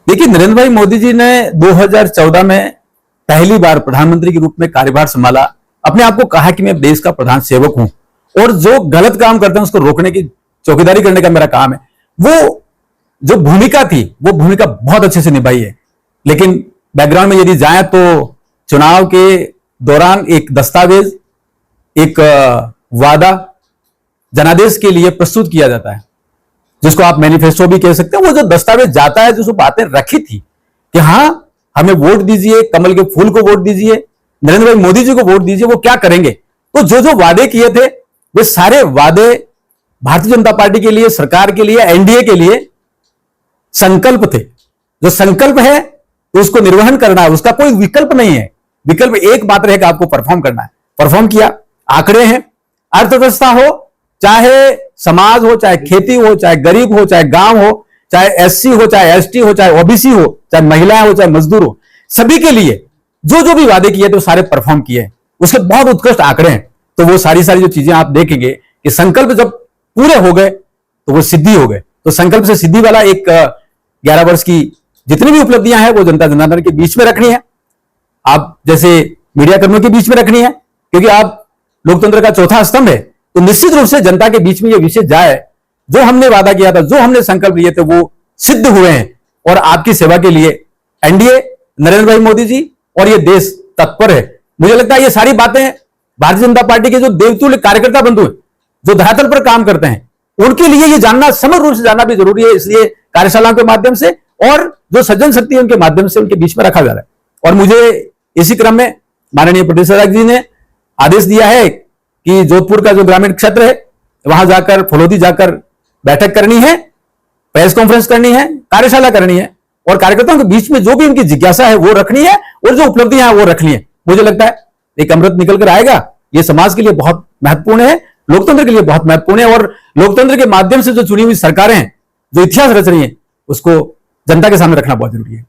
देखिए, नरेंद्र भाई मोदी जी ने 2014 में पहली बार प्रधानमंत्री के रूप में कार्यभार संभाला। अपने आप को कहा कि मैं देश का प्रधान सेवक हूं और जो गलत काम करते हैं उसको रोकने की चौकीदारी करने का मेरा काम है। वो जो भूमिका थी वो भूमिका बहुत अच्छे से निभाई है। लेकिन बैकग्राउंड में यदि जाए तो चुनाव के दौरान एक दस्तावेज, एक वादा जनादेश के लिए प्रस्तुत किया जाता है, जिसको आप मैनिफेस्टो भी कह सकते हैं। वो जो दस्तावेज जाता है, जो बातें रखी थी कि हां हमें वोट दीजिए, कमल के फूल को वोट दीजिए, नरेंद्र भाई मोदी जी को वोट दीजिए, वो क्या करेंगे। तो जो जो वादे किए थे वे सारे वादे भारतीय जनता पार्टी के लिए, सरकार के लिए, एनडीए के लिए संकल्प थे। जो संकल्प है तो उसको निर्वहन करना है, उसका कोई विकल्प नहीं है। विकल्प एक मात्र है कि आपको परफॉर्म करना है। परफॉर्म किया, आंकड़े हैं, अर्थव्यवस्था हो, चाहे समाज हो, चाहे खेती हो, चाहे गरीब हो, चाहे गांव हो, चाहे एससी हो, चाहे एसटी हो, चाहे ओबीसी हो, चाहे महिलाएं हो, चाहे मजदूर हो, सभी के लिए जो जो भी वादे किए थे वो सारे परफॉर्म किए। उसके बहुत उत्कृष्ट आंकड़े हैं। तो वो सारी जो चीजें आप देखेंगे कि संकल्प जब पूरे हो गए तो वो सिद्धि हो गए। तो संकल्प से सिद्धि वाला एक 11 वर्ष की जितनी भी उपलब्धियां हैं वो जनता जनार्दन के बीच में रखनी है, आप जैसे मीडिया कर्मियों के बीच में रखनी है, क्योंकि आप लोकतंत्र का चौथा स्तंभ है। तो निश्चित रूप से जनता के बीच में ये विषय जाए, जो हमने वादा किया था, जो हमने संकल्प लिए थे वो सिद्ध हुए हैं। और आपकी सेवा के लिए एनडीए, नरेंद्र भाई मोदी जी और ये देश तत्पर है। मुझे लगता है ये सारी बातें भारतीय जनता पार्टी के जो देवतुल्य कार्यकर्ता बंधु हैं, जो धरातल पर काम करते हैं, उनके लिए ये जानना, समग्र रूप से जानना भी जरूरी है। इसलिए कार्यशालाओं के माध्यम से और जो सज्जन शक्ति है उनके माध्यम से उनके बीच में रखा जा रहा है। और मुझे इसी क्रम में माननीय प्रदेश अध्यक्ष जी ने आदेश दिया है कि जोधपुर का जो ग्रामीण क्षेत्र है वहां जाकर, फलोदी जाकर बैठक करनी है, प्रेस कॉन्फ्रेंस करनी है, कार्यशाला करनी है और कार्यकर्ताओं के बीच में जो भी उनकी जिज्ञासा है वो रखनी है और जो उपलब्धियां हैं वो रखनी है। मुझे लगता है एक अमृत निकल कर आएगा। ये समाज के लिए बहुत महत्वपूर्ण है, लोकतंत्र के लिए बहुत महत्वपूर्ण है। और लोकतंत्र के माध्यम से जो चुनी हुई सरकारें हैं, जो इतिहास रच रही हैं, उसको जनता के सामने रखना बहुत जरूरी है।